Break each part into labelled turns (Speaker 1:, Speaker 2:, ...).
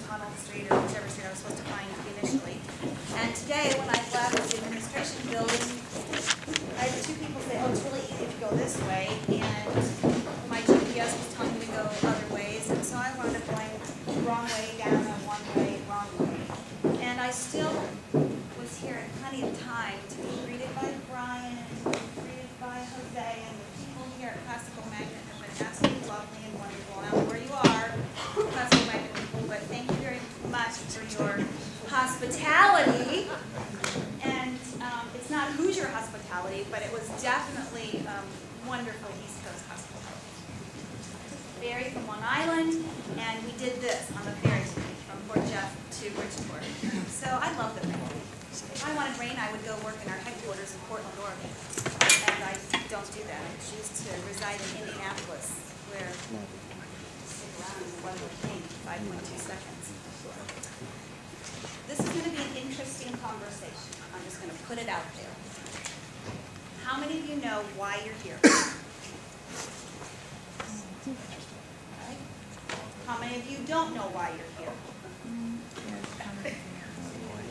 Speaker 1: tunnel street or whichever street I was supposed to find initially. And today, when I left the administration building, I had two people say, oh, it's really easy to go this way, and my GPS was telling me to go other ways, and so I wound up going the wrong way down a one-way, wrong way. And I still was here in plenty of time to be greeted by Brian and to be greeted by Jose, and the people here at Classical Magnet have been absolutely lovely and wonderful. I don't know where you are, Classical Magnet people, but thank you very much for your hospitality. And it's not Hoosier hospitality, but it was definitely wonderful East Coast hospitality. Ferry from Long Island, and we did this on the ferry today from Port Jeff to Bridgeport. So I love the rain. If I wanted rain, I would go work in our headquarters in Portland, Oregon. And I don't do that. I choose to reside in Indianapolis, where I stick around in one little thing, 5.2 seconds. This is going to be an interesting conversation. I'm just going to put it out there. How many of you know why you're here? Right? How many of you don't know why you're here?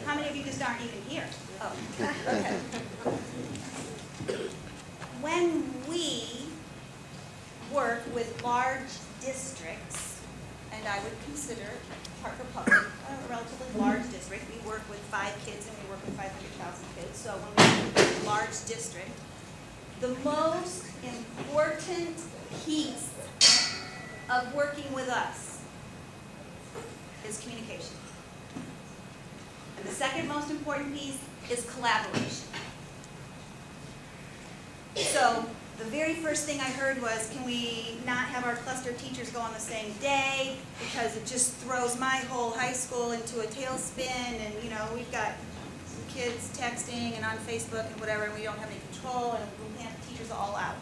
Speaker 1: How many of you just aren't even here? Oh, okay. When we work with large districts, and I would consider Hartford Public a relatively large district. We work with 5 kids and we work with 500,000 kids. So when we work with a large district, the most important piece of working with us is communication. And the second most important piece is collaboration. So the very first thing I heard was, can we not have our cluster teachers go on the same day, because it just throws my whole high school into a tailspin, and you know, we've got kids texting and on Facebook and whatever, and we don't have any control, and we can't have teachers all out.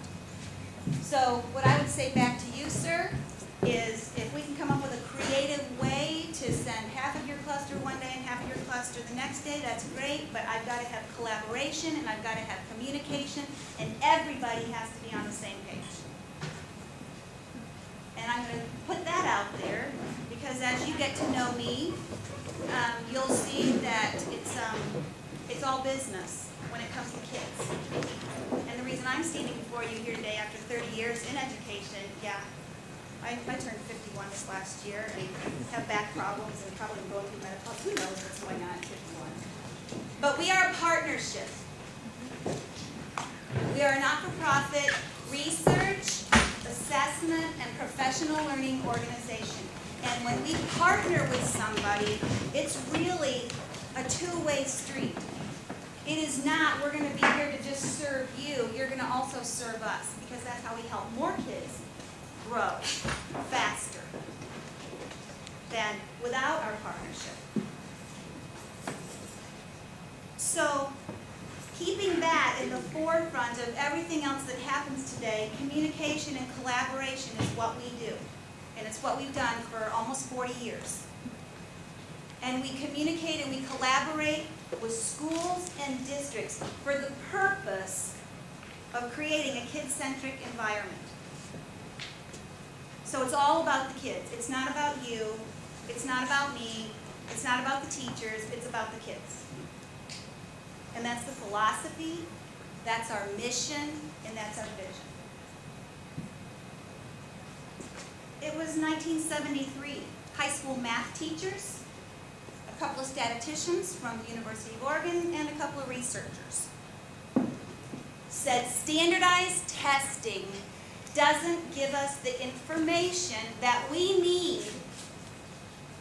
Speaker 1: So what I would say back to you, sir, is if we can come up with a creative way to send half of your cluster one day and half of your cluster the next day, that's great, but I've got to have collaboration and I've got to have communication, and everybody has to be on the same page. And I'm going to put that out there because as you get to know me, you'll see that it's all business when it comes to kids. And the reason I'm standing before you here today after 30 years in education, yeah, I turned 51 this last year and have back problems and probably going through menopause. Who knows what's going on at 51? But we are a partnership. We are a not-for-profit research, assessment, and professional learning organization. And when we partner with somebody, it's really a two-way street. It is not, we're going to be here to just serve you. You're going to also serve us, because that's how we help more kids grow faster than without our partnership. So keeping that in the forefront of everything else that happens today, communication and collaboration is what we do. And it's what we've done for almost 40 years. And we communicate and we collaborate with schools and districts for the purpose of creating a kid-centric environment. So it's all about the kids. It's not about you. It's not about me. It's not about the teachers. It's about the kids. And that's the philosophy, that's our mission, and that's our vision. It was 1973. High school math teachers, a couple of statisticians from the University of Oregon, and a couple of researchers said standardized testing doesn't give us the information that we need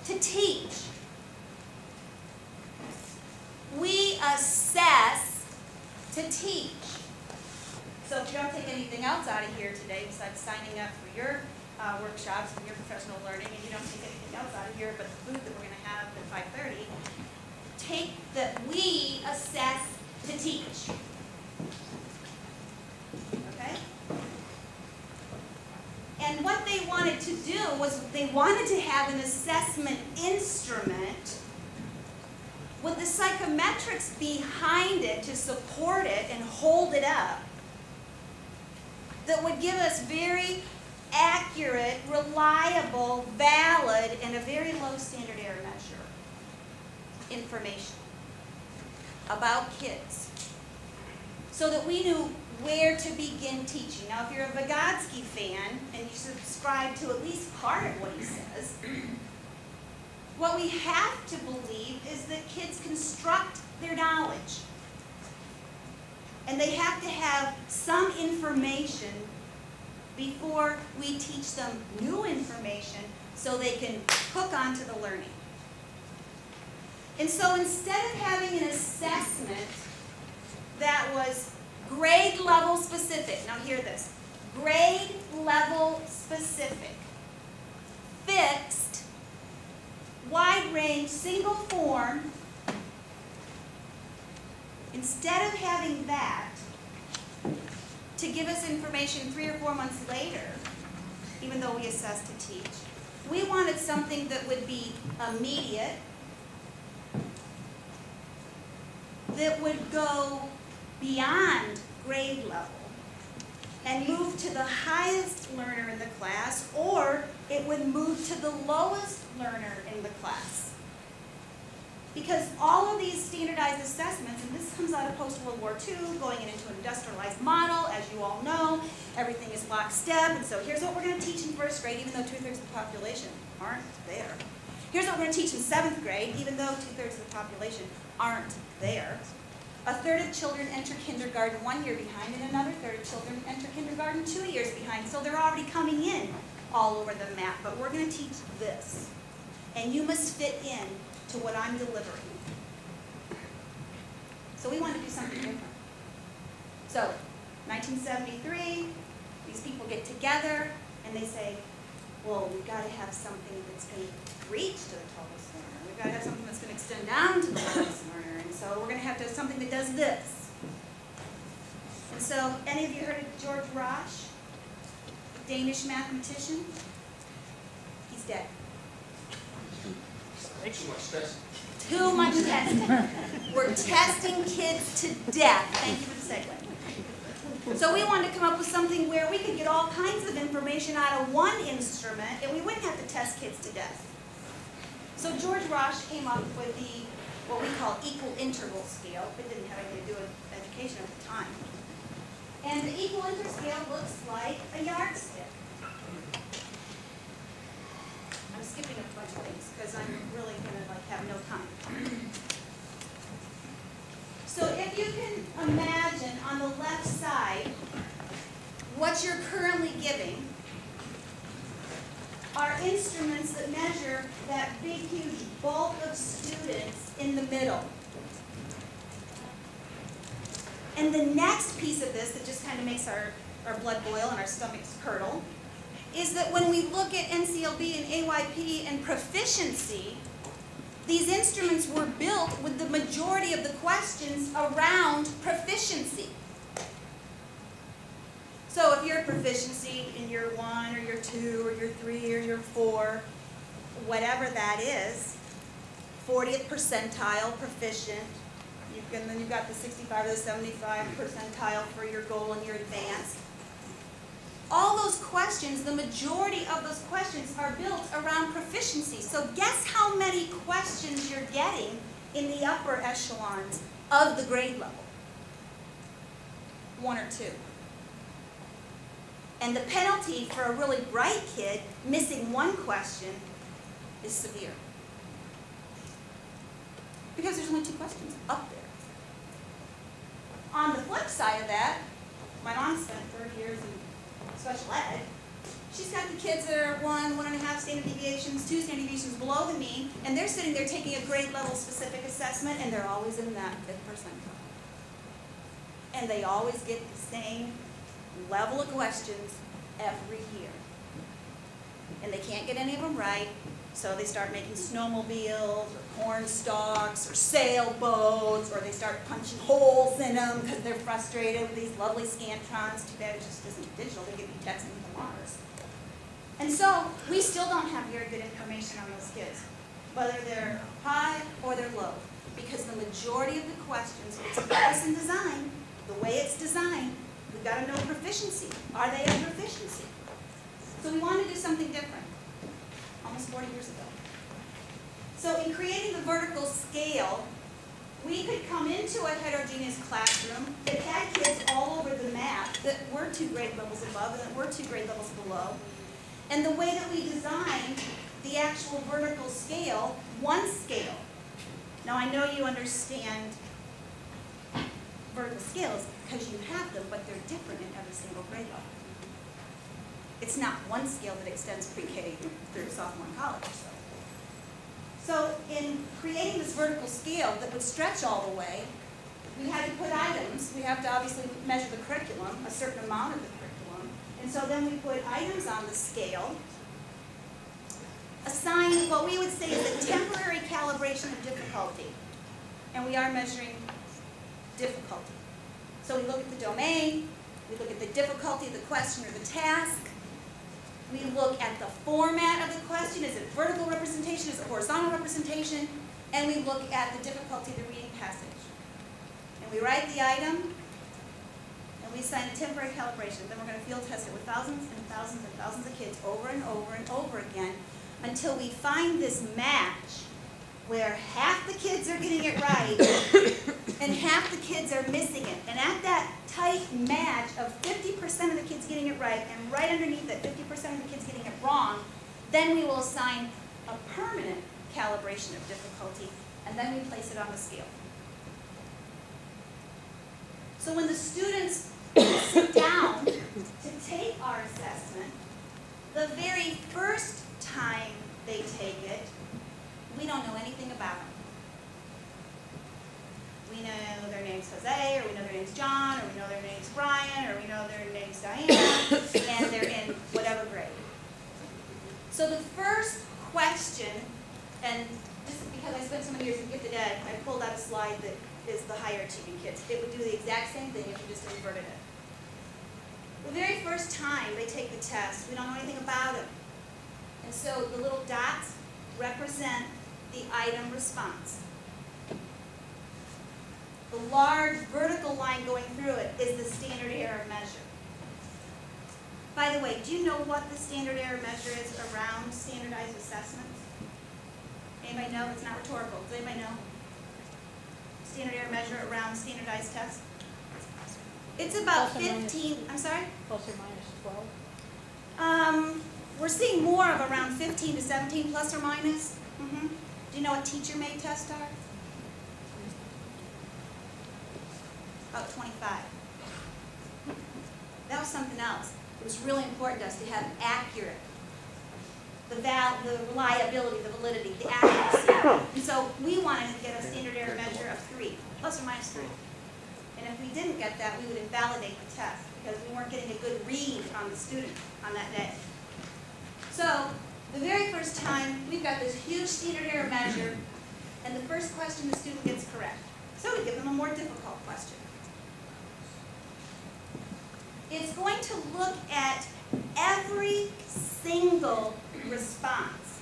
Speaker 1: to teach. We assess to teach. So if you don't take anything else out of here today besides signing up for your workshops and your professional learning, and you don't take anything else out of here but the food that we're going to have at 5:30, take that we assess to teach. Okay? And what they wanted to do was they wanted to have an assessment instrument with the psychometrics behind it to support it and hold it up that would give us very accurate, reliable, valid, and a very low standard error measure information about kids so that we knew where to begin teaching. Now, if you're a Vygotsky fan and you subscribe to at least part of what he says, what we have to believe is that kids construct their knowledge. And they have to have some information before we teach them new information so they can hook onto the learning. And so instead of having an assessment that was grade level specific, now hear this, grade level specific, fixed, wide range, single form, instead of having that to give us information 3 or 4 months later, even though we assess to teach, we wanted something that would be immediate, that would go beyond grade level and move to the highest learner in the class, or it would move to the lowest learner in the class. Because all of these standardized assessments, and this comes out of post-World War II, going into an industrialized model, as you all know, everything is lockstep, and so here's what we're going to teach in first grade, even though 2/3 of the population aren't there. Here's what we're going to teach in 7th grade, even though 2/3 of the population aren't there. 1/3 of children enter kindergarten 1 year behind, and another 1/3 of children enter kindergarten 2 years behind. So they're already coming in all over the map, but we're going to teach this. And you must fit in to what I'm delivering. So we want to do something different. So, 1973, these people get together and they say, well, we've got to have something that's going to reach to the tallest learner. We've got to have something that's going to extend down to the lowest learner. And so we're going to have to have something that does this. And so, any of you heard of George Roche, Danish mathematician? He's dead.
Speaker 2: Too much testing.
Speaker 1: Too much testing. We're testing kids to death. Thank you for the segue. So we wanted to come up with something where we could get all kinds of information out of one instrument and we wouldn't have to test kids to death. So George Roche came up with what we call equal interval scale. It didn't have anything to do with education at the time. And the equal interval scale looks like a yardstick. I'm skipping a bunch of things because I'm really going to have no time. So if you can imagine on the left side what you're currently giving are instruments that measure that big, huge bulk of students in the middle. And the next piece of this that just kind of makes our blood boil and our stomachs curdle is that when we look at NCLB and AYP and proficiency, these instruments were built with the majority of the questions around proficiency. So if your proficiency in year 1 or year 2 or year 3 or year 4, whatever that is, 40th percentile proficient, and then you've got the 65 or the 75 percentile for your goal and your advanced. All those questions, the majority of those questions are built around proficiency. So guess how many questions you're getting in the upper echelons of the grade level? 1 or 2. And the penalty for a really bright kid missing 1 question is severe. Because there's only 2 questions up there. On the flip side of that, my mom spent 30 years in special ed. She's got the kids that are 1, 1.5 standard deviations, 2 standard deviations below the mean, and they're sitting there taking a grade level specific assessment, and they're always in that 5th percentile. And they always get the same level of questions every year. And they can't get any of them right, so they start making snowmobiles, or corn stalks, or sailboats, or they start punching holes in them because they're frustrated with these lovely Scantrons. Too bad it just isn't digital. They could be texting from Mars. And so we still don't have very good information on those kids, whether they're high or they're low, because the majority of the questions, it's a lesson design, the way it's designed, we've got to know proficiency. Are they at proficiency? So we want to do something different, almost 40 years ago. So in creating the vertical scale, we could come into a heterogeneous classroom that had kids all over the map that were 2 grade levels above and that were 2 grade levels below. And the way that we designed the actual vertical scale, one scale. Now I know you understand vertical scales because you have them, but they're different in every single grade level. It's not one scale that extends pre-K through sophomore in college. So in creating this vertical scale that would stretch all the way, we had to put items. We have to obviously measure the curriculum, a certain amount of the curriculum. And so then we put items on the scale, assign what we would say is a temporary calibration of difficulty. And we are measuring difficulty. So we look at the domain, we look at the difficulty of the question or the task, we look at the format of the question, is it vertical representation, is it horizontal representation, and we look at the difficulty of the reading passage. And we write the item, and we assign a temporary calibration. Then we're going to field test it with thousands and thousands and thousands of kids over and over and over again until we find this match where half the kids are getting it right and half the kids are missing it. And at that tight match of 50% of the kids getting it right and right underneath that 50% of the kids getting it wrong, then we will assign a permanent calibration of difficulty, and then we place it on the scale. So when the students sit down to take our assessment, the very first time they take it, we don't know anything about them. We know their name's Jose, or we know their name's John, or we know their name's Brian, or we know their name's Diana, and they're in whatever grade. So the first question, and just because I spent so many years in gifted ed, I pulled out a slide that is the higher achieving kids. It would do the exact same thing if you just inverted it. The very first time they take the test, we don't know anything about them. And so the little dots represent the item response. The large vertical line going through it is the standard error measure. By the way, do you know what the standard error measure is around standardized assessments? Anybody know? It's not rhetorical. Does anybody know? Standard error measure around standardized tests? It's about 15, I'm sorry?
Speaker 2: Plus or minus 12?
Speaker 1: We're seeing more of around 15 to 17 plus or minus. Do you know what teacher-made tests are? About 25. That was something else. It was really important to us to have accurate, the reliability, the validity, the accuracy. And so we wanted to get a standard error measure of 3, plus or minus 3. And if we didn't get that, we would invalidate the test because we weren't getting a good read on the student on that day. So the very first time, we've got this huge standard error measure, and the first question the student gets correct. So we give them a more difficult question. It's going to look at every single response.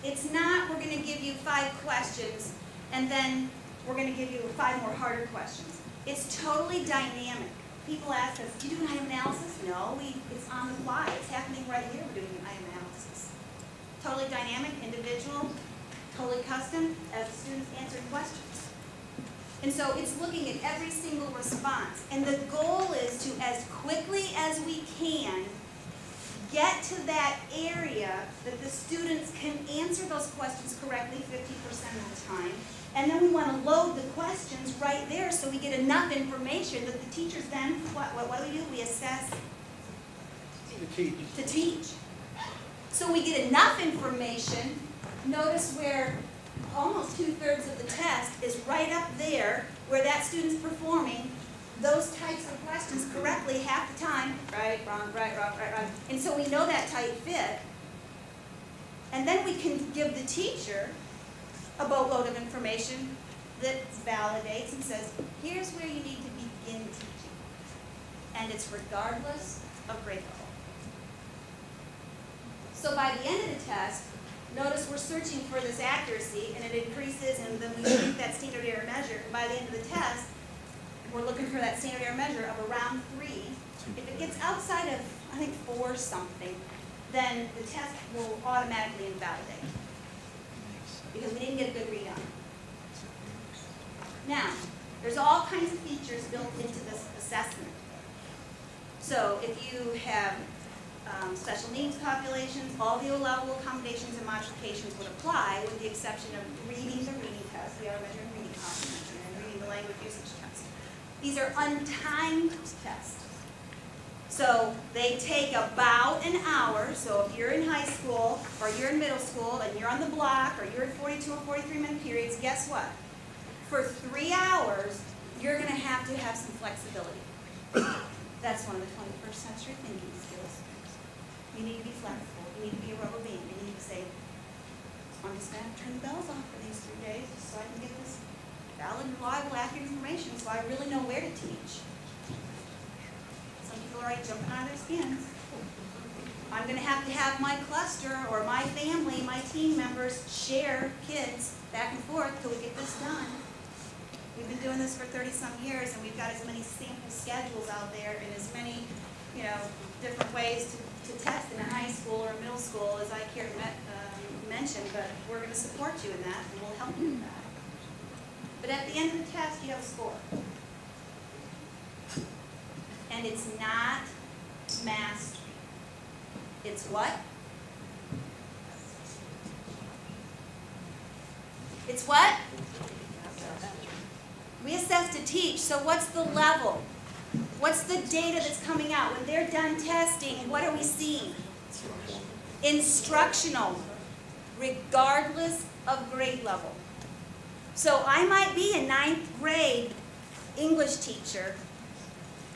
Speaker 1: It's not, we're going to give you 5 questions, and then we're going to give you 5 more harder questions. It's totally dynamic. People ask us, do you do an item analysis? No, it's on the fly. It's happening right here. We're doing an item analysis. Totally dynamic, individual, totally custom as the students answer questions. And so it's looking at every single response. And the goal is to, as quickly as we can, get to that area that the students can answer those questions correctly 50% of the time. And then we want to load the questions right there so we get enough information that the teachers then, what do? We assess to teach. So we get enough information. Notice where almost 2/3 of the test is right up there where that student's performing those types of questions correctly half the time. Right, wrong, right, wrong, right, wrong. And so we know that tight fit. And then we can give the teacher a boatload of information that validates and says, here's where you need to begin teaching. And it's regardless of grade level. So by the end of the test, notice we're searching for this accuracy, and it increases, and then we shrink that standard error measure. And by the end of the test, we're looking for that standard error measure of around 3. If it gets outside of, I think 4 something, then the test will automatically invalidate because we didn't get a good read on it. Now, there's all kinds of features built into this assessment. So if you have special needs populations, all the allowable accommodations and modifications would apply with the exception of reading the reading test. We are measuring reading comprehension and reading the language usage test. These are untimed tests. So they take about an hour. So if you're in high school or you're in middle school and you're on the block or you're in 42 or 43 minute periods, guess what? For 3 hours, you're going to have some flexibility. That's one of the 21st century thinking skills. You need to be flexible. You need to be a rubber band. You need to say, I'm just going to turn the bells off for these 3 days so I can get this valid, reliable, accurate information so I really know where to teach. Some people are already jumping out of their skins. I'm going to have my cluster or my family, my team members share kids back and forth till we get this done. We've been doing this for 30-some years, and we've got as many sample schedules out there and as many, different ways to test in a high school or middle school as I care to mention, but we're going to support you in that, and we'll help you with that. But at the end of the test, you have a score. And it's not mastery. It's what? It's what? We assess to teach, so what's the level? What's the data that's coming out? When they're done testing, what are we seeing? Instructional, regardless of grade level. So I might be a 9th grade English teacher,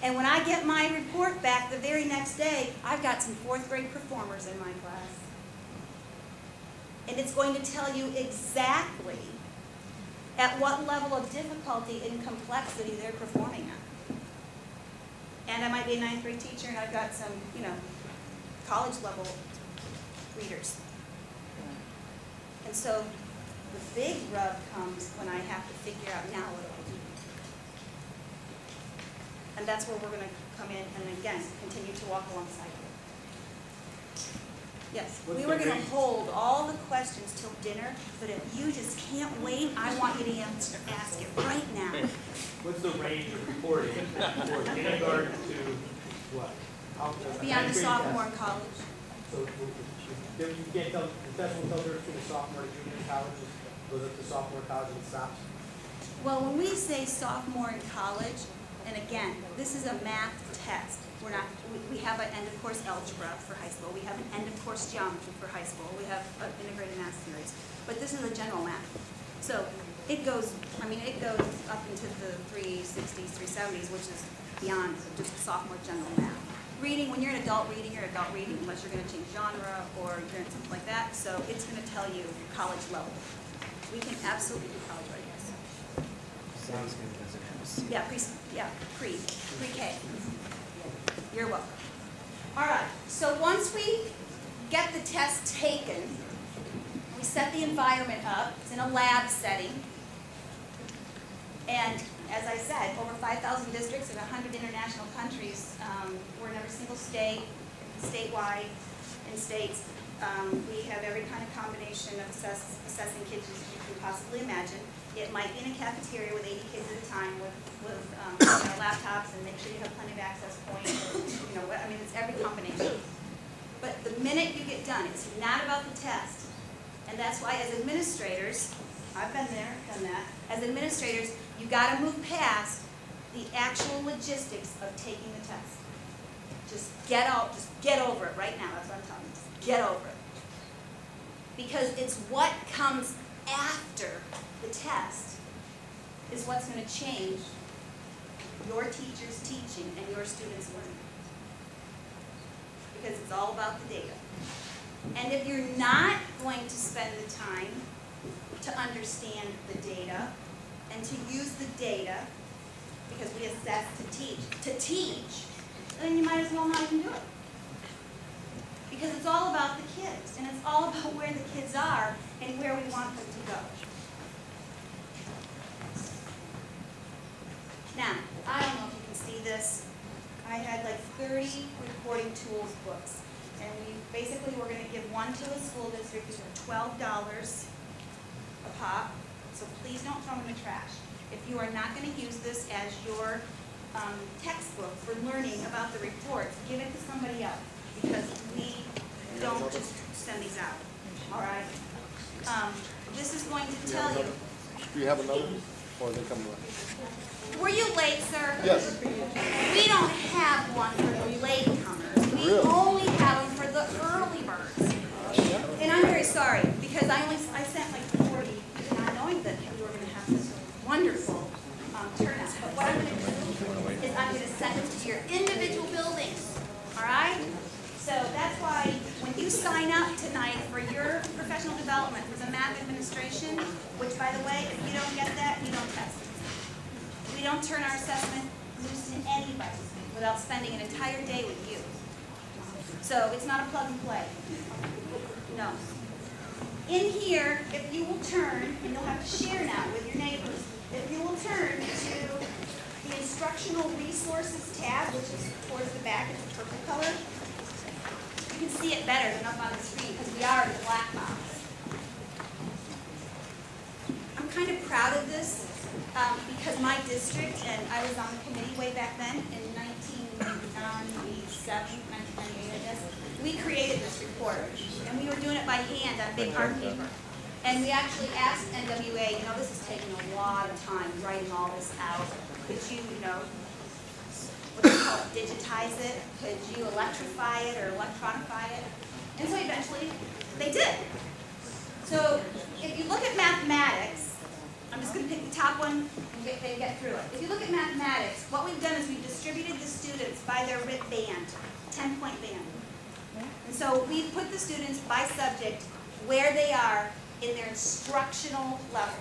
Speaker 1: and when I get my report back the very next day, I've got some 4th grade performers in my class. And it's going to tell you exactly at what level of difficulty and complexity they're performing at. And I might be a 9th grade teacher and I've got some, college level readers. And so the big rub comes when I have to figure out, now what do I do? And that's where we're going to come in and again, continue to walk alongside you. Yes, we were going to hold all the questions till dinner, but if you just can't wait, I want you to ask it right now.
Speaker 2: What's the range of reporting for kindergarten to what?
Speaker 1: Beyond the sophomore in college.
Speaker 2: So you can't tell, the test will tell the difference between a sophomore and junior in college, goes up to sophomore college and stops?
Speaker 1: Well, when we say sophomore in college, and again, this is a math test. We have an end-of-course algebra for high school. We have an end-of-course geometry for high school. We have an integrated math series. But this is a general math. So it goes up into the 360s, 370s, which is beyond just sophomore general math. Reading, when you're an adult reading, you're adult reading, unless you're going to change genre or you're doing something like that. So it's going to tell you college level. We can absolutely do college readiness. Yeah, pre-K. You're welcome. All right, so once we get the test taken, we set the environment up. It's in a lab setting. And as I said, over 5,000 districts in 100 international countries. We're in every single state, statewide, in states. We have every kind of combination of assessing kids you can possibly imagine. It might be in a cafeteria with 80 kids at a time with laptops, and make sure you have plenty of access points. It's every combination. But the minute you get done, it's not about the test. And that's why as administrators, I've been there, done that. As administrators, you got to move past the actual logistics of taking the test. Just get over it right now. That's what I'm telling you. Just get over it. Because it's what comes after the test is what's going to change your teacher's teaching and your students' learning. Because it's all about the data. And if you're not going to spend the time to understand the data and to use the data, because we assess to teach, then you might as well not even do it. Because it's all about the kids, and it's all about where the kids are and where we want them to go. Now, I don't know if you can see this. I I had like 30 reporting tools books. And we basically were going to give one to a school district. These were $12 a pop. So please don't throw them in the trash. If you are not going to use this as your textbook for learning about the reports, give it to somebody else, because we don't just send these out. All right? This is going to tell you.
Speaker 3: Do you have another? Or they come around?
Speaker 1: Were you late, sir?
Speaker 3: Yes.
Speaker 1: We don't have one for the latecomers. We
Speaker 3: Really?
Speaker 1: only have them for the early birds. And I'm very sorry, because I sent like 40, not knowing that we were going to have this wonderful turnout. But what I'm going to do is I'm going to send them to your individual buildings. All right? So that's why when you sign up tonight for your professional development for the math administration, which by the way, if you don't get that, you don't test it. We don't turn our assessment loose to anybody without spending an entire day with you. So it's not a plug and play. No. In here, if you will turn, and you'll have to share now with your neighbors, if you will turn to the instructional resources tab, which is towards the back, it's a purple color. You can see it better than up on the screen because we are in the black box. I'm kind of proud of this because my district, and I was on the committee way back then in 1997, 1998, I guess, we created this report. And we were doing it by hand on big art paper. And we actually asked NWA, this is taking a lot of time writing all this out. Could you, what do you call it, digitize it? Could you electrify it or electronify it? And so eventually they did. So if you look at mathematics, I'm just going to pick the top one and get through it. If you look at mathematics, what we've done is we've distributed the students by their RIT band, 10-point band. And so we've put the students by subject where they are in their instructional level.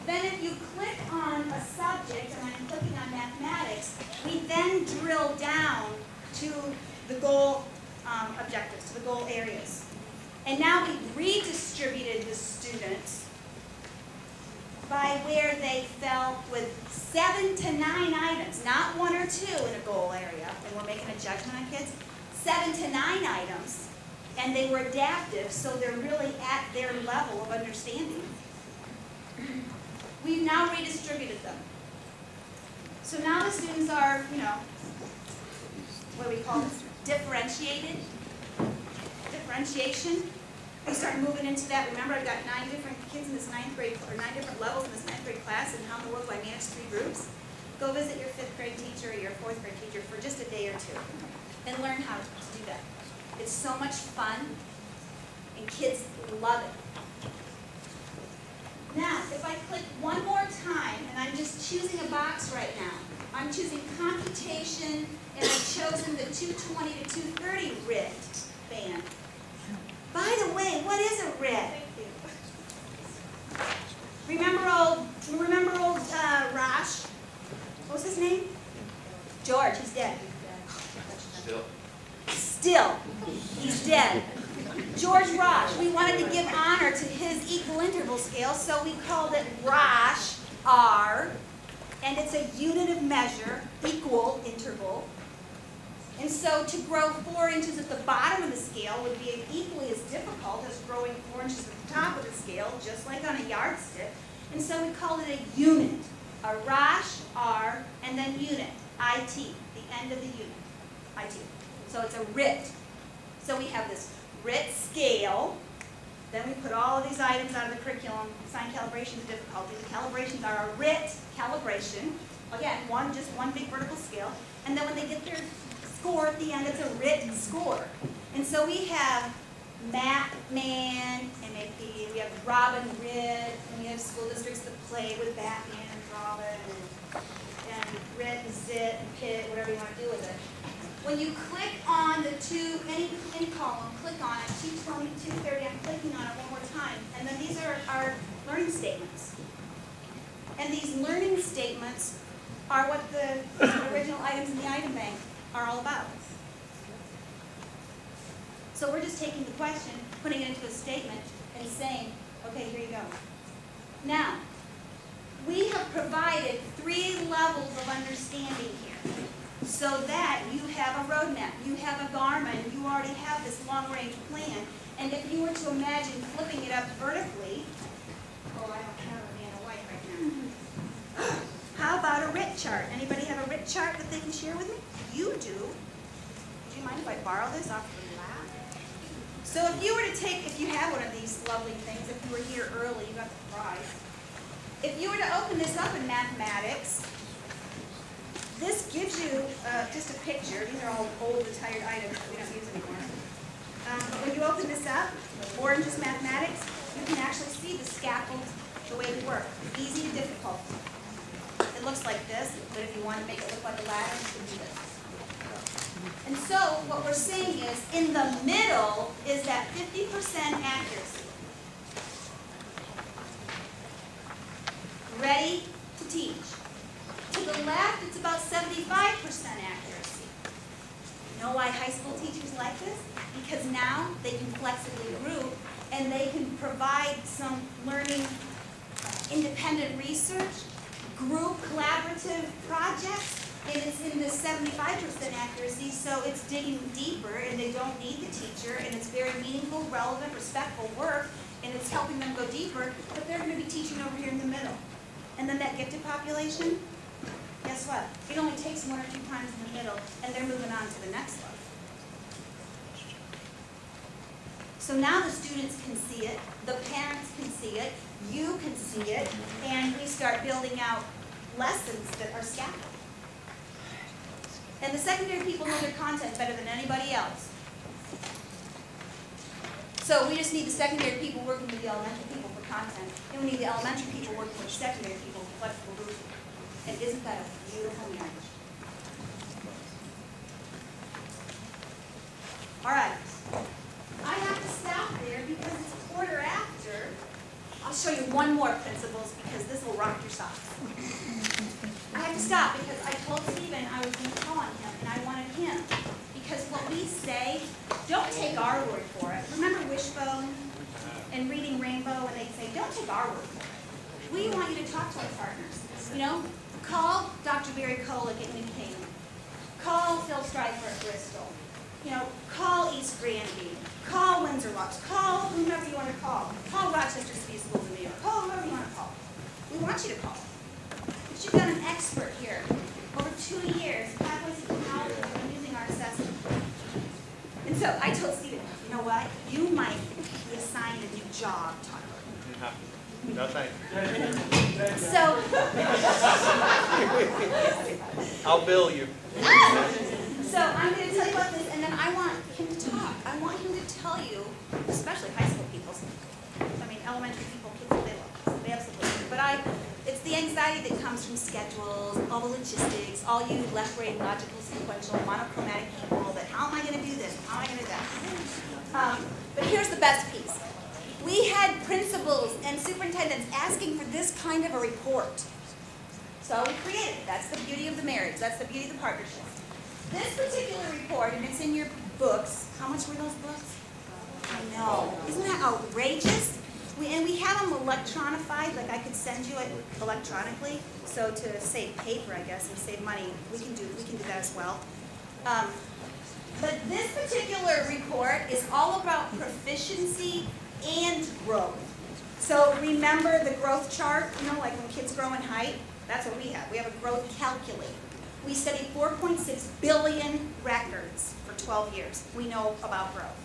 Speaker 1: Then if you click on a subject, and I'm clicking on mathematics, we then drill down to the goal objectives, to the goal areas. And now we've redistributed the students by where they fell with 7 to 9 items, not 1 or 2 in a goal area, and we're making a judgment on kids, 7 to 9 items, and they were adaptive, so they're really at their level of understanding. We've now redistributed them. So now the students are, what do we call this? Differentiated. Differentiation. We start moving into that. Remember, I've got 9 different kids in this 9th grade, or 9 different levels in this 9th grade class, and how in the world do I manage 3 groups? Go visit your 5th grade teacher or your 4th grade teacher for just a day or 2, and learn how to do that. It's so much fun, and kids love it. Now, if I click one more time, and I'm just choosing a box right now, I'm choosing computation, and I've chosen the 220 to 230 RIT band. By the way, what is a RIT? Remember old Rosh? What was his name? George, he's dead. Still, he's dead. George Rosh, we wanted to give honor to his equal interval scale, so we called it Rosh, R, and it's a unit of measure, equal interval. And so to grow 4 inches at the bottom of the scale would be equally as difficult as growing 4 inches at the top of the scale, just like on a yardstick. And so we called it a unit, a Rosh, R, and then unit, IT, the end of the unit, IT. So it's a RIT. So we have this RIT scale. Then we put all of these items out of the curriculum, assign calibrations of difficulty. The calibrations are a RIT calibration. Again, just one big vertical scale. And then when they get their score at the end, it's a RIT score. And so we have Batman, and maybe we have Robin RIT, and we have school districts that play with Batman and Robin, and RIT and Zit and Pit, whatever you want to do with it. When you click on the any column, click on it, 220, 230, I'm clicking on it one more time, and then these are our learning statements. And these learning statements are what the original items in the item bank are all about. So we're just taking the question, putting it into a statement, and saying, okay, here you go. Now, we have provided 3 levels of understanding here. so that you have a roadmap, you have a Garmin, you already have this long-range plan. And if you were to imagine flipping it up vertically, oh, I don't have a man of white right now. How about a RIT chart? Anybody have a RIT chart that they can share with me? You do. Would you mind if I borrow this off the lap? So if you were to take, if you have one of these lovely things, if you were here early, you got the prize. If you were to open this up in mathematics, this gives you just a picture. These are all old, retired items that we don't use anymore. But when you open this up, orange is mathematics, you can actually see the scaffold, the way we work. Easy to difficult. It looks like this, but if you want to make it look like a ladder, you can do this. And so what we're saying is, in the middle is that 50% accuracy. Ready to teach. To the left, it's about 75% accuracy. You know why high school teachers like this? Because now they can flexibly group and they can provide some learning, independent research, group collaborative projects, and it's in the 75% accuracy, so it's digging deeper and they don't need the teacher, and it's very meaningful, relevant, respectful work, and it's helping them go deeper, but they're going to be teaching over here in the middle. And then that gifted population, guess what? It only takes 1 or 2 times in the middle, and they're moving on to the next level. So now the students can see it, the parents can see it, you can see it, and we start building out lessons that are scaffolded. And the secondary people know their content better than anybody else. So we just need the secondary people working with the elementary people for content, and we need the elementary people working with the secondary people for flexible grouping. And isn't that a beautiful marriage? All right. I have to stop there because it's 1:15. I'll show you one more principles because this will rock your socks. I have to stop because I told Stephen I was going to call on him, and I wanted him. Because what we say, don't take our word for it. Remember Wishbone and Reading Rainbow, and they say, don't take our word for it. We want you to talk to our partners. You know, call Dr. Barry Kolick at New Canaan. Call Phil Stryker at Bristol. You know, call East Granby. Call Windsor Locks. Call whomever you want to call. Call Rochester City Schools in New York. Call whoever you want to call. We want you to call. But you've got an expert here. Over 2 years, pathways to college, we've been using our assessment. And so I told Stephen, you know what? You might be assigned a new job, Tyler.
Speaker 3: No, thank you.
Speaker 1: So,
Speaker 3: I'll bill you.
Speaker 1: so I'm going to tell you about this, and then I want him to talk. I want him to tell you, especially high school people. I mean, elementary people, kids, they love this. They absolutely do. But it's the anxiety that comes from schedules, all the logistics, all you left-brain, logical, sequential, monochromatic people that, how am I going to do this? How am I going to do that? But here's the best piece. We had principals and superintendents asking for this kind of a report. So we created it. That's the beauty of the marriage. That's the beauty of the partnership. This particular report, and it's in your books. How much were those books? I know. Isn't that outrageous? And we have them electronified, like I could send you it electronically. So to save paper, I guess, and save money, we can do that as well. But this particular report is all about proficiency and growth. So remember the growth chart, you know, like when kids grow in height? That's what we have. We have a growth calculator. We studied 4.6 billion records for 12 years. We know about growth.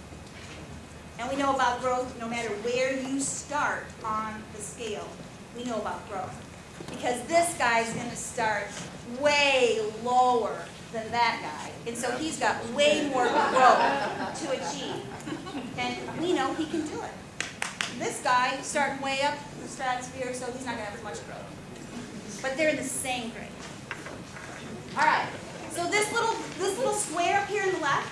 Speaker 1: And we know about growth no matter where you start on the scale. We know about growth. Because this guy's going to start way lower than that guy. And so he's got way more growth to achieve. And we know he can do it. This guy starting way up in the stratosphere, so he's not going to have as much growth. But they're in the same grade. All right. So this little square up here on the left,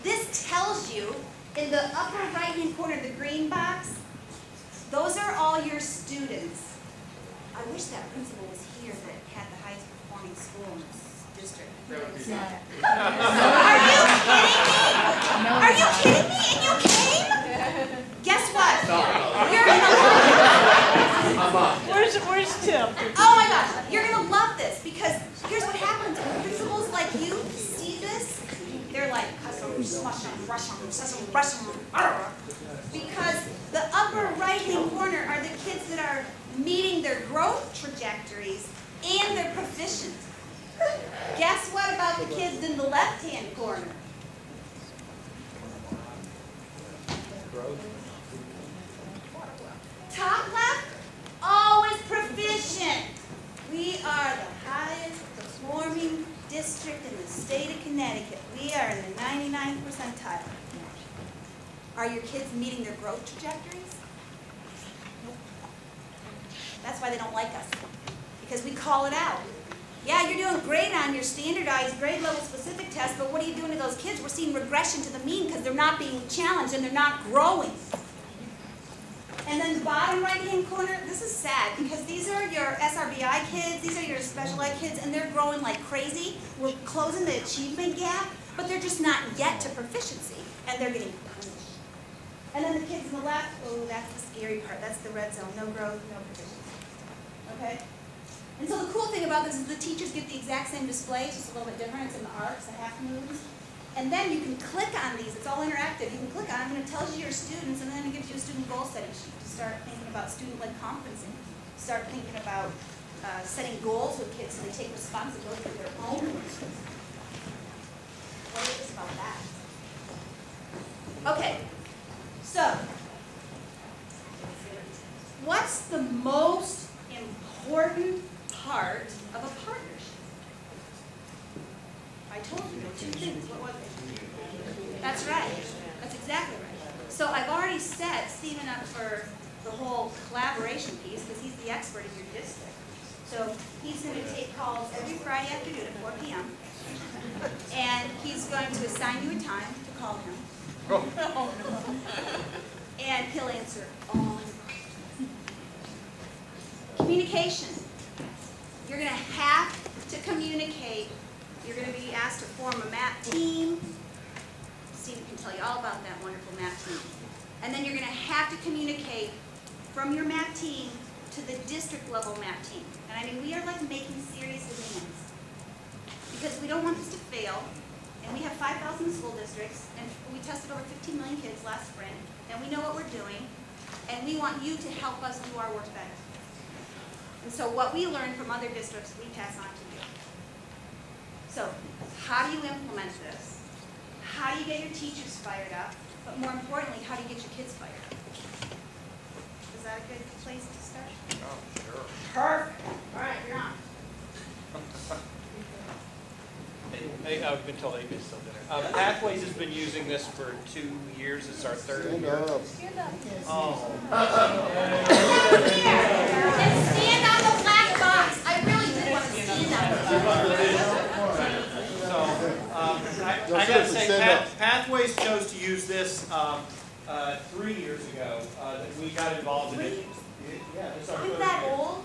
Speaker 1: this tells you in the upper right-hand corner, the green box, those are all your students. I wish that principal was here that had the highest performing school in this district. Are you kidding me? Are you kidding me? And you came? Guess what? You're gonna love this.
Speaker 4: Where's Tim?
Speaker 1: Oh my gosh, you're gonna love this because here's what happens when principals like you smush them, rush them, brush them. Because the upper right-hand corner are the kids that are meeting their growth trajectories and they're proficient. Guess what about the kids in the left-hand corner? Top left, always proficient. We are the highest performing district in the state of Connecticut. We are in the 99th percentile. Are your kids meeting their growth trajectories? Nope. That's why they don't like us, because we call it out. Yeah, you're doing great on your standardized grade level specific test, but what are you doing to those kids? We're seeing regression to the mean because they're not being challenged and they're not growing. And then the bottom right-hand corner, this is sad because these are your SRBI kids, these are your special ed kids, and they're growing like crazy. We're closing the achievement gap, but they're just not yet to proficiency, and they're getting punished. And then the kids on the left, oh, that's the scary part. That's the red zone, no growth, no proficiency. Okay? And so the cool thing about this is the teachers get the exact same display, just a little bit different. It's in the arcs, the half moons. And then you can click on these. It's all interactive. You can click on them, and it tells you your students, and then it gives you a student goal setting sheet to start thinking about student-led conferencing. Start thinking about setting goals with kids so they take responsibility for their own learning. What is about that? Okay, so what's the most important part of a partnership? I told you there were two things. What was it? That's right. That's exactly right. So I've already set Stephen up for the whole collaboration piece because he's the expert in your district. So he's going to take calls every Friday afternoon at 4 p.m. And he's going to assign you a time to call him. And he'll answer all your questions. Communication. You're going to have to communicate. You're going to be asked to form a MAP team. Steve can tell you all about that wonderful MAP team. And then you're going to have to communicate from your MAP team to the district level MAP team. And I mean, we are like making serious demands because we don't want this to fail. And we have 5,000 school districts, and we tested over 15 million kids last spring, and we know what we're doing, and we want you to help us do our work better. And so what we learn from other districts, we pass on to you. So how do you implement this? How do you get your teachers fired up? But more importantly, how do you get your kids fired up? Is that a good place to start?
Speaker 3: Oh, sure.
Speaker 1: Perfect. All right, you're on.
Speaker 3: Hey, I've been told Amy's still there. Pathways has been using this for 2 years. It's our third year.
Speaker 1: Stand up.
Speaker 3: Oh.
Speaker 1: And stand on the black box. I really did want to stand on it.
Speaker 3: So, I got to say, Pathways chose to use this 3 years ago. That we got involved in it. Yeah, it's our
Speaker 1: Isn't
Speaker 3: third
Speaker 1: that
Speaker 3: year.
Speaker 1: old?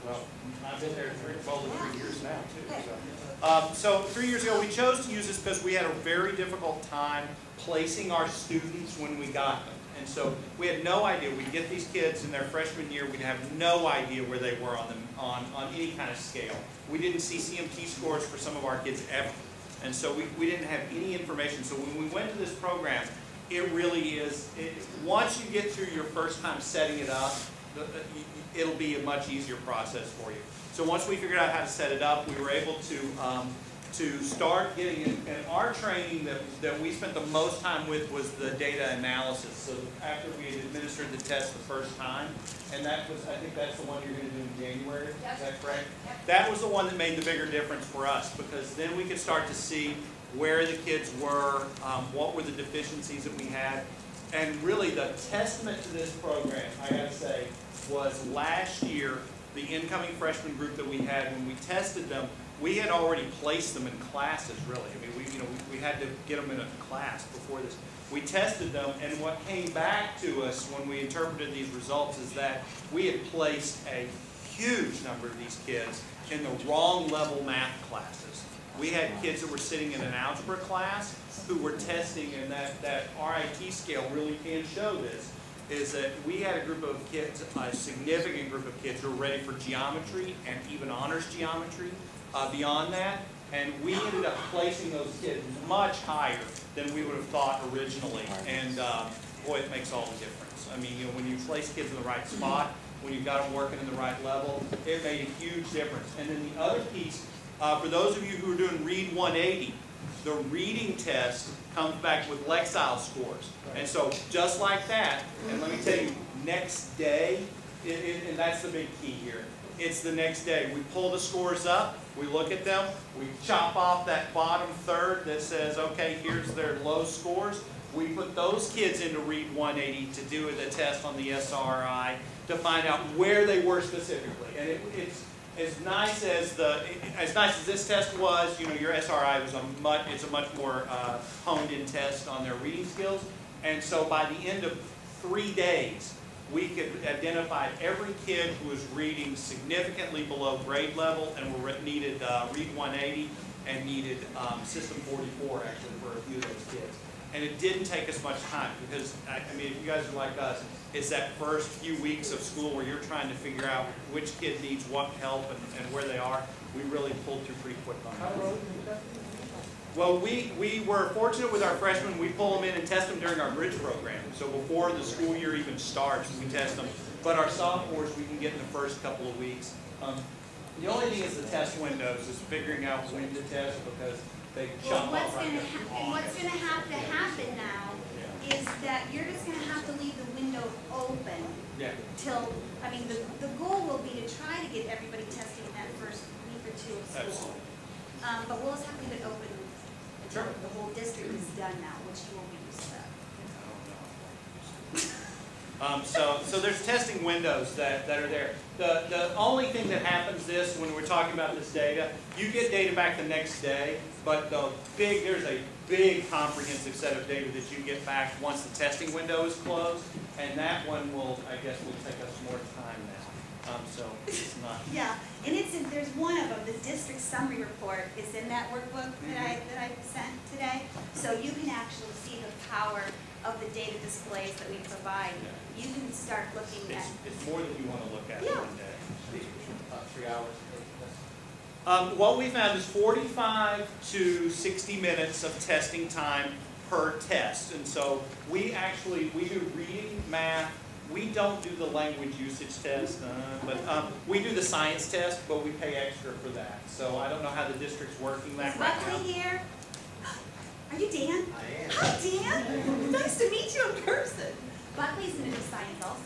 Speaker 3: Well, I've been there over 3 years now, too. So 3 years ago, we chose to use this because we had a very difficult time placing our students when we got them. And so we had no idea. We'd get these kids in their freshman year, we'd have no idea where they were on any kind of scale. We didn't see CMT scores for some of our kids ever. And so we didn't have any information. So when we went to this program, it really is, once you get through your first time setting it up, it'll be a much easier process for you. So once we figured out how to set it up, we were able to start getting it. And our training that we spent the most time with was the data analysis. So after we had administered the test the first time, and that was, I think that's the one you're going to do in January,
Speaker 1: Yep.
Speaker 3: Is that correct?
Speaker 1: Yep.
Speaker 3: That was the one that made the bigger difference for us, because then we could start to see where the kids were, what were the deficiencies that we had. And really the testament to this program, I got to say, was last year, the incoming freshman group that we had, when we tested them, we had already placed them in classes, really. I mean, we had to get them in a class before this. We tested them, and what came back to us when we interpreted these results is that we had placed a huge number of these kids in the wrong level math classes. We had kids that were sitting in an algebra class who were testing, and that RIT scale really can show this, is that we had a group of kids, a significant group of kids who were ready for geometry and even honors geometry. Beyond that, And we ended up placing those kids much higher than we would have thought originally. And boy, it makes all the difference. I mean, you know, when you place kids in the right spot, when you've got them working in the right level, it made a huge difference. And then the other piece, for those of you who are doing Read 180, the reading test comes back with Lexile scores. And so just like that, and let me tell you, next day, and that's the big key here, it's the next day. We pull the scores up, we look at them, we chop off that bottom third that says, okay, here's their low scores. We put those kids into Read 180 to do the test on the SRI to find out where they were specifically. And it's as nice as this test was, you know, your SRI was it's a much more honed-in test on their reading skills. And so by the end of 3 days, we could identify every kid who was reading significantly below grade level and needed Read 180 and needed System 44 actually for a few of those kids. And it didn't take us much time because, I mean, if you guys are like us, it's that first few weeks of school where you're trying to figure out which kid needs what help and where they are. We really pulled through pretty quick on that.
Speaker 2: How early did you test?
Speaker 3: Well, we were fortunate with our freshmen. We pull them in and test them during our bridge program. So before the school year even starts, we test them. But our sophomores, we can get in the first couple of weeks. The only thing is the test windows is figuring out when to test because they chop off right there.
Speaker 1: And what's going to have to happen now is that you're just going to have to leave the window open till, I mean, the goal will be to try to get everybody testing in that first week or two of school.
Speaker 3: Absolutely.
Speaker 1: But we'll just have to leave it open until
Speaker 3: Sure.
Speaker 1: the whole district is done now, which you won't be used to.
Speaker 3: So there's testing windows that are there. The only thing that happens when we're talking about this data, you get data back the next day, but there's a big comprehensive set of data that you get back once the testing window is closed, and that one will take us more time now. So it's not.
Speaker 1: Yeah, and there's one of them, the district summary report is in that workbook that I sent today. So you can actually see the power of the data displays that we provide.
Speaker 3: Yeah.
Speaker 1: You can start looking at.
Speaker 3: It's more than you want to look at
Speaker 1: Yeah.
Speaker 3: one day.
Speaker 2: 3 hours.
Speaker 3: What we found is 45 to 60 minutes of testing time per test. And so we do reading, math. We don't do the language usage test, but we do the science test, but we pay extra for that. So I don't know how the district's working that
Speaker 1: Is
Speaker 3: right
Speaker 1: Buckley
Speaker 3: now.
Speaker 1: here? Are you Dan?
Speaker 4: I am.
Speaker 1: Hi, Dan. Nice to meet you in person. Buckley's going to do science also.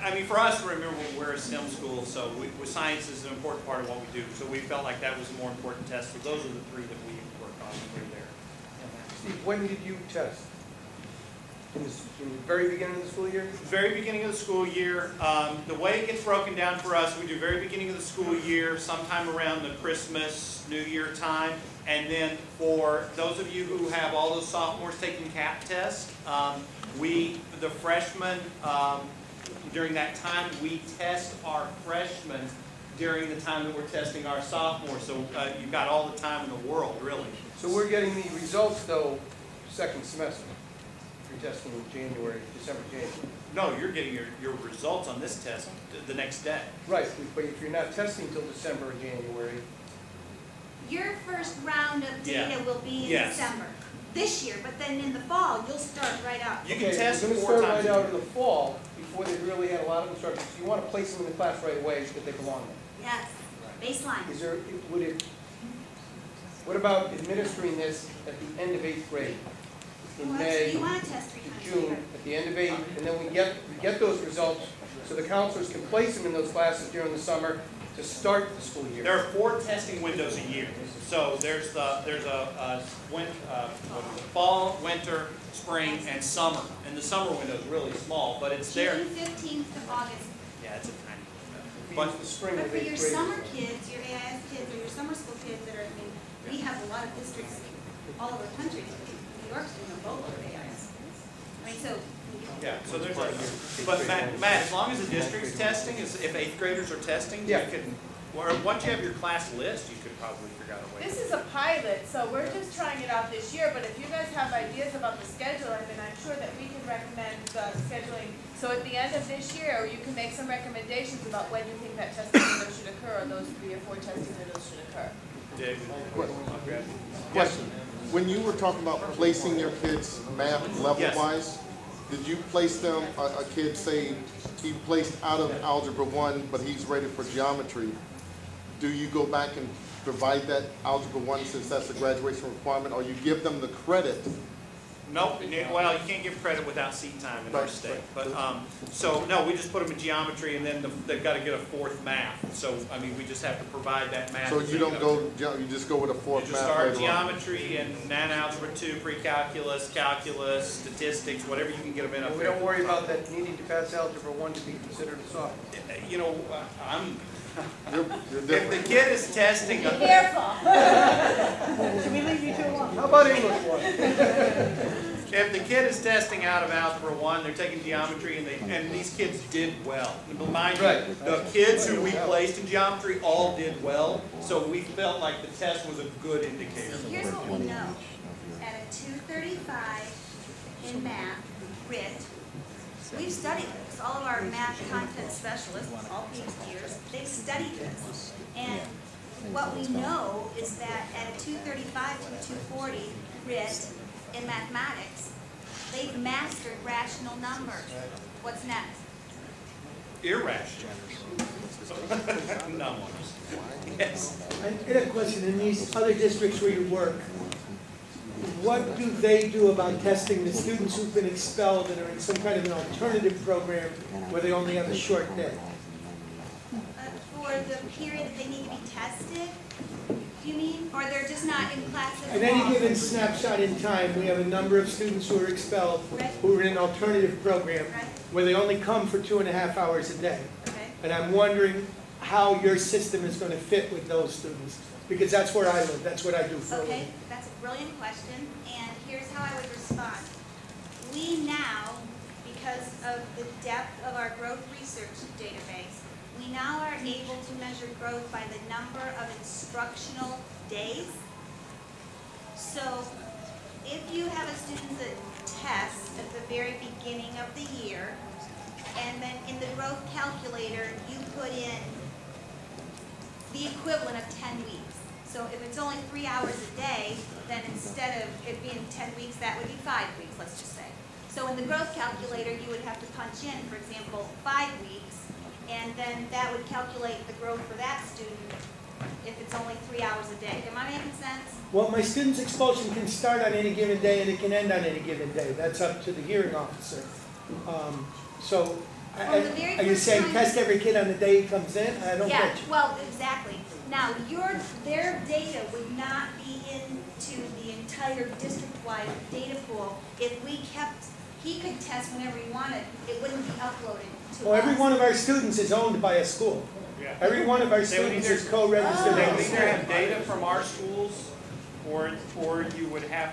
Speaker 3: I mean, for us, remember, we're a STEM school, so science is an important part of what we do. So we felt like that was a more important test. So those are the three that we worked on when we were there.
Speaker 4: Steve, when did you test? In the very beginning of the school year?
Speaker 3: Very beginning of the school year. The way it gets broken down for us, we do very beginning of the school year, sometime around the Christmas, New Year time. And then for those of you who have all those sophomores taking CAP tests, the freshmen, during that time, we test our freshmen during the time that we're testing our sophomores. So you've got all the time in the world, really.
Speaker 4: So we're getting the results, though, second semester. You're testing in January, December, January.
Speaker 3: No, you're getting your results on this test the next day.
Speaker 4: Right, but if you're not testing till December or January.
Speaker 1: Your first round of data will be in
Speaker 3: Yes.
Speaker 1: December this year, but then in the fall, you'll start right out.
Speaker 3: You can test
Speaker 4: we're going to
Speaker 3: 4
Speaker 4: start
Speaker 3: times
Speaker 4: right
Speaker 3: a
Speaker 4: out
Speaker 3: year.
Speaker 4: in the fall before they've really had a lot of instruction. So you want to place them in the class right away so that they belong there.
Speaker 1: Yes, baseline.
Speaker 4: Is there, what about administering this at the end of 8th grade? In
Speaker 1: Well,
Speaker 4: May,
Speaker 1: you want to test 3 times a
Speaker 4: June,
Speaker 1: year.
Speaker 4: at the end of 8th, and then we get those results so the counselors can place them in those classes during the summer to start the school year.
Speaker 3: There are 4 testing windows a year. So there's fall, winter, spring, and summer. And the summer window is really small, but it's there.
Speaker 1: June 15th to August.
Speaker 3: Yeah, it's a tiny window.
Speaker 4: If you
Speaker 3: But
Speaker 4: use the spring
Speaker 1: But
Speaker 4: with
Speaker 1: for
Speaker 4: 8th
Speaker 1: your
Speaker 4: grade.
Speaker 1: summer kids, your AIS kids, or your summer school kids that are, I mean, we have a lot of districts all over the country. New York's doing a boatload of AIS. I mean, so.
Speaker 3: yeah, so there's but Matt, as long as the district's testing, if 8th graders are testing,
Speaker 4: Yeah.
Speaker 3: you can, or once you have your class list, you could probably figure out a way.
Speaker 5: This is a pilot, so we're just trying it out this year, but if you guys have ideas about the schedule, I mean, I'm sure that we can recommend the scheduling. So at the end of this year, or you can make some recommendations about when you think that testing window should occur, or those 3 or 4 testing windows should occur.
Speaker 3: David.
Speaker 6: Question. When you were talking about placing your kids math level-wise, did you place them, a kid say he placed out of Algebra 1, but he's ready for geometry, do you go back and provide that Algebra 1 since that's a graduation requirement, or you give them the credit?
Speaker 3: Nope, well, you can't give credit without seat time in our state. But, so, no, we just put them in geometry and then they've got to get a fourth math. So, I mean, we just have to provide that math.
Speaker 6: So you don't go, you just go with a fourth math later on?
Speaker 3: You just start geometry and non-algebra 2, pre-calculus, calculus, statistics, whatever you can get them in up
Speaker 4: And
Speaker 3: there.
Speaker 4: we don't worry about that needning to pass Algebra 1 to be considered a sophomore.
Speaker 3: You know, I'm...
Speaker 6: You're
Speaker 3: If
Speaker 6: different.
Speaker 3: the kid is testing...
Speaker 5: Be careful.
Speaker 1: Should we leave you two alone?
Speaker 4: How about English 1?
Speaker 3: If the kid is testing out of Algebra 1, they're taking geometry, and these kids did well. Mind you, the kids who we placed in geometry all did well, so we felt like the test was a good indicator.
Speaker 1: See, here's what we know. At a 235 in math, grit, we've studied this. All of our math content specialists, all PhDers, they've studied this. And what we know is that at a 235 to 240 grit in mathematics, they've mastered rational numbers. What's next?
Speaker 3: Irrational. Numbers. Yes.
Speaker 7: I had a question. In these other districts where you work, what do they do about testing the students who've been expelled and are in some kind of an alternative program where they only have a short day?
Speaker 1: For the period that they need to be tested, do you mean? Or they're just not in class at all?
Speaker 7: At any given snapshot in time, we have a number of students who are expelled who are in an alternative program where they only come for 2.5 hours a day.
Speaker 1: Okay.
Speaker 7: And I'm wondering how your system is going to fit with those students, because that's where I live, that's what I do for a
Speaker 1: Okay,
Speaker 7: living.
Speaker 1: that's a brilliant question, and here's how I would respond. We now, because of the depth of our growth research database, we now are able to measure growth by the number of instructional days. So if you have a student that tests at the very beginning of the year, and then in the growth calculator, you put in the equivalent of 10 weeks. So if it's only 3 hours a day, then instead of it being 10 weeks, that would be 5 weeks, let's just say. So in the growth calculator, you would have to punch in, for example, 5 weeks, and then that would calculate the growth for that student if it's only 3 hours a day. Am I making sense?
Speaker 7: Well, my student's expulsion can start on any given day and it can end on any given day. That's up to the hearing officer. So,
Speaker 1: From the very
Speaker 7: are you
Speaker 1: first
Speaker 7: saying
Speaker 1: time-
Speaker 7: test every kid on the day he comes in? I don't
Speaker 1: Yeah,
Speaker 7: get you.
Speaker 1: well, exactly. Now, their data would not be into the entire district-wide data pool. If we kept, he could test whenever he wanted, it wouldn't be uploaded to us.
Speaker 7: Well, every one of our students is owned by a school.
Speaker 3: Yeah.
Speaker 7: Every one of our
Speaker 3: They would
Speaker 7: students
Speaker 3: either-
Speaker 7: is co-registered
Speaker 3: They
Speaker 7: by
Speaker 3: would
Speaker 7: the
Speaker 3: either
Speaker 7: school.
Speaker 3: have data from our schools, or you would have,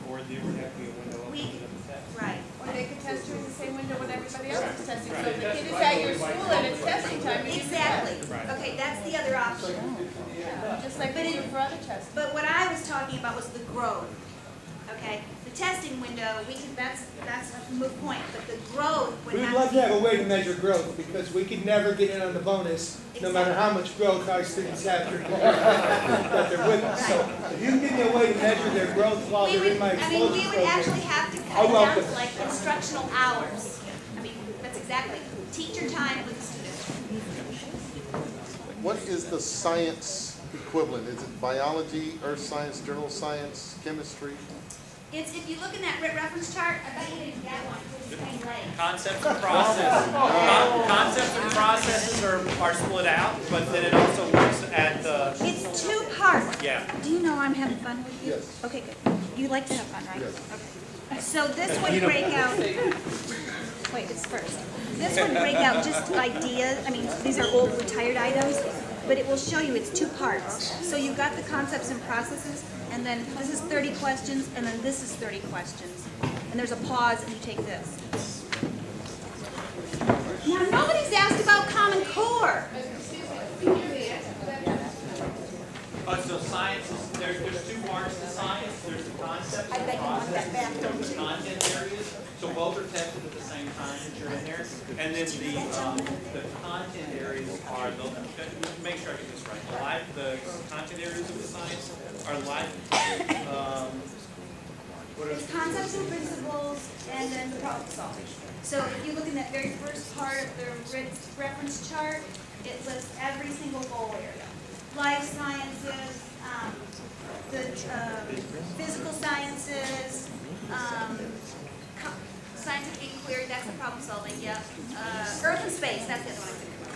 Speaker 3: or there would have to be a window open
Speaker 1: We-
Speaker 3: for them to test.
Speaker 1: Right.
Speaker 5: Or they could test during the same window when everybody else is testing. So
Speaker 3: Right.
Speaker 5: if the kid is at your school and it's testing time, you use that.
Speaker 1: Exactly.
Speaker 3: Right.
Speaker 1: Okay, that's the other option.
Speaker 5: Just like we do for other tests.
Speaker 1: But what I was talking about was the growth. Okay, the testing window, that's a moot point, but the growth would
Speaker 7: We'd
Speaker 1: have
Speaker 7: love
Speaker 1: to
Speaker 7: to have a way to measure growth because we could never get in on the bonus, no matter how much growth our students have during the year that they're with us. So if you can give me a way to measure their growth while
Speaker 1: We
Speaker 7: they're in
Speaker 1: would,
Speaker 7: my
Speaker 1: I mean, we
Speaker 7: expulsion
Speaker 1: would actually
Speaker 7: program.
Speaker 1: have to cut
Speaker 7: I'll
Speaker 1: it down
Speaker 7: welcome
Speaker 1: to
Speaker 7: it.
Speaker 1: like instructional hours. I mean, that's exactly, teacher time with the student.
Speaker 6: What is the science equivalent? Is it biology, earth science, general science, chemistry?
Speaker 1: It's, if you look in that reference chart, I bet you didn't get one, it's the same length.
Speaker 3: Concepts and processes. Concepts and processes are split out, but then it also looks at the,
Speaker 1: It's 2 parts.
Speaker 3: yeah.
Speaker 1: Do you know I'm having fun with you?
Speaker 6: Yes.
Speaker 1: Okay, good. You like to have fun, right?
Speaker 6: Yes.
Speaker 1: Okay. So this would break out, wait, it's first. This would break out just ideas, I mean, these are old retired items, but it will show you it's 2 parts. So you've got the concepts and processes, and then this is 30 questions, and then this is 30 questions. And there's a pause, and you take this. Now, nobody's asked about Common Core.
Speaker 3: So science is, there's 2 parts to science. There's the concepts
Speaker 1: I
Speaker 3: and
Speaker 1: bet you want that
Speaker 3: processes,
Speaker 1: back, don't
Speaker 3: there's the content areas. So both are tested at the same time that you're in there. And then the content areas are make sure I get this right. The content areas of the science are
Speaker 1: It's concepts and principles, and then the problem solving. So if you look in that very first part of the reference chart, it lists every single goal area. Life sciences, the physical sciences, scientific inquiry, that's the problem solving, yep. Earth and space, that's the other one I think about.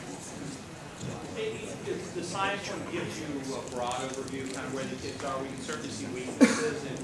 Speaker 3: The science one gives you a broad overview, kind of where the kids are. We can certainly see weaknesses, and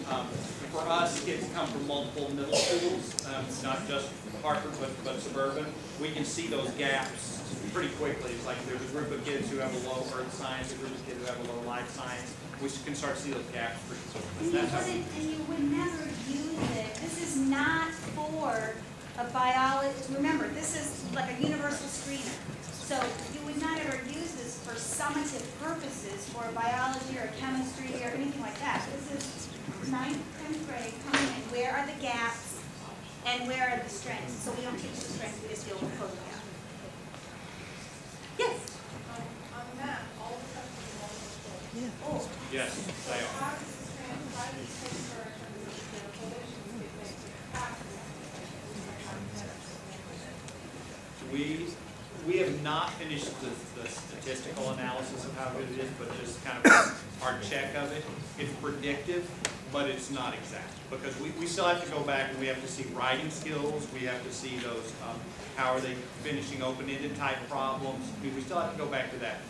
Speaker 3: for us, kids come from multiple middle schools, not just Hartford, but suburban. We can see those gaps pretty quickly. It's like there's a group of kids who have a low earth science, a group of kids who have a low life science. We can start to see those gaps pretty quickly.
Speaker 1: And you would never use it. This is not for a biologist. Remember, this is like a universal screener. So you would not ever use this for summative purposes for biology or chemistry or anything like that. This is 9th, 10th grade coming in. Where are the gaps and where are the strengths? So we don't teach the strengths, we just deal with the closing gap. Yes?
Speaker 5: On that, all the stuff is multiple choice.
Speaker 1: Oh.
Speaker 3: Yes, they are.
Speaker 5: How does this transfer in terms of the relations get made to practice?
Speaker 3: We have not finished the statistical analysis of how good it is, but just kind of our check of it. It's predictive, but it's not exact, because we still have to go back and we have to see writing skills, we have to see those, how are they finishing open-ended type problems. We still have to go back to that.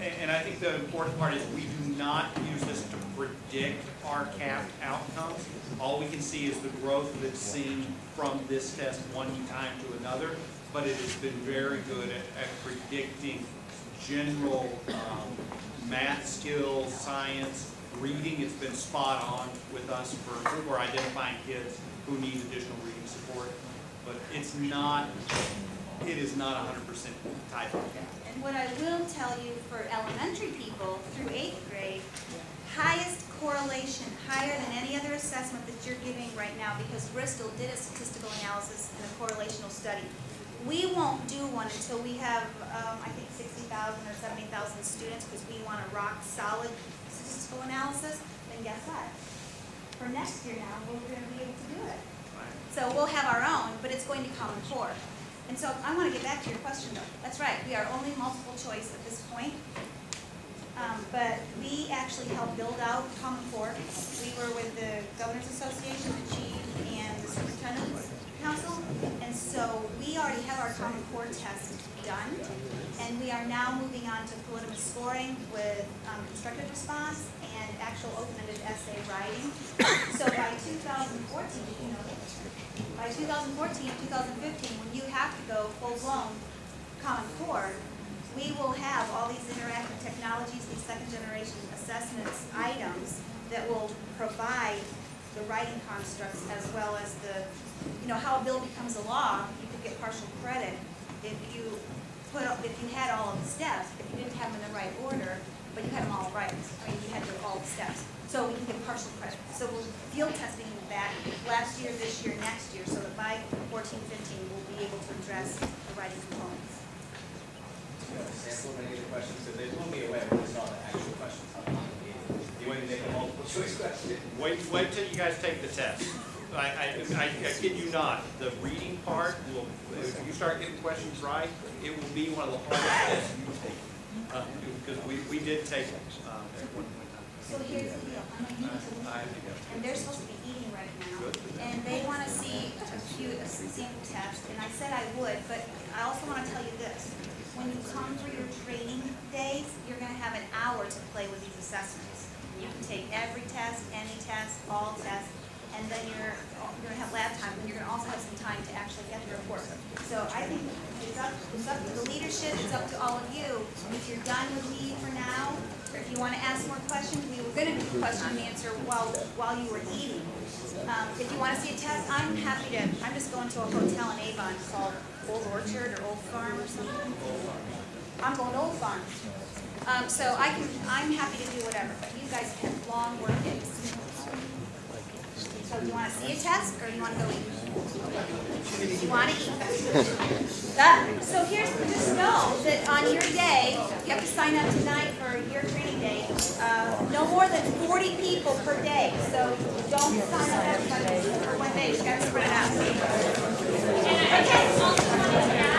Speaker 3: And I think the important part is we do not use this to predict our capped outcomes. All we can see is the growth that's seen from this test one time to another, but it has been very good at predicting general math skills, science, reading. It's been spot on with us for identifying kids who need additional reading support, but it is not 100% type of gap.
Speaker 1: And what I will tell you for elementary people through 8th grade, highest correlation, higher than any other assessment that you're giving right now, because Bristol did a statistical analysis and a correlational study. We won't do one until we have, I think, 60,000 or 70,000 students, because we want a rock solid statistical analysis. Then guess what? For next year now, we're going to be able to do it. So we'll have our own, but it's going to Common Core. And so I want to get back to your question, though. That's right. We are only multiple choice at this point. But we actually helped build out Common Core. We were with the Governors Association, the Chief, and the Superintendent's Council. And so we already have our Common Core test done. And we are now moving on to preliminary scoring with constructive response and actual open-ended essay writing. So by 2014, by 2014, 2015, when you have to go full-blown Common Core, we will have all these interactive technologies, these second-generation assessments items that will provide the writing constructs as well as the, how a bill becomes a law. You could get partial credit if you had all of the steps, if you didn't have them in the right order, but you had them all right. I mean, you had all the steps. So we can get partial credit. So we're field testing that last year, this year, next year, so that by 14, 15, we'll be able to address the writing components.
Speaker 8: Sample many of the questions, so there will be a way when we saw the actual questions. You want to make a multiple choice question?
Speaker 3: Wait till you guys take the test. I kid you not. The reading part will, if you start getting questions right, it will be one of the hardest tests you will take. Because we did take it at one point in time.
Speaker 1: So here's the deal. I'm going to leave, and they're supposed to be eating right now, and they want to see a sample test, and I said I would, but I also want to tell you this. When you come for your training days, you're going to have an hour to play with these assessments. You can take every test, any test, all tests, and then you're going to have lab time, and you're going to also have some time to actually get the report. So I think it's up to the leadership, it's up to all of you. If you're done with me for now, or if you want to ask more questions, we were going to do question and answer while you were eating. If you want to see a test, I'm just going to a hotel in Avon called Old Orchard or Old Farm or something. I'm going to Old Farm. So I'm happy to do whatever, but you guys have long work days. So do you want to see a test or do you want to go eat? You want to eat. So here's, just know that on your day, you have to sign up tonight for your training day. No more than 40 people per day. So don't sign up everybody for one day. You got to spread it out. Okay.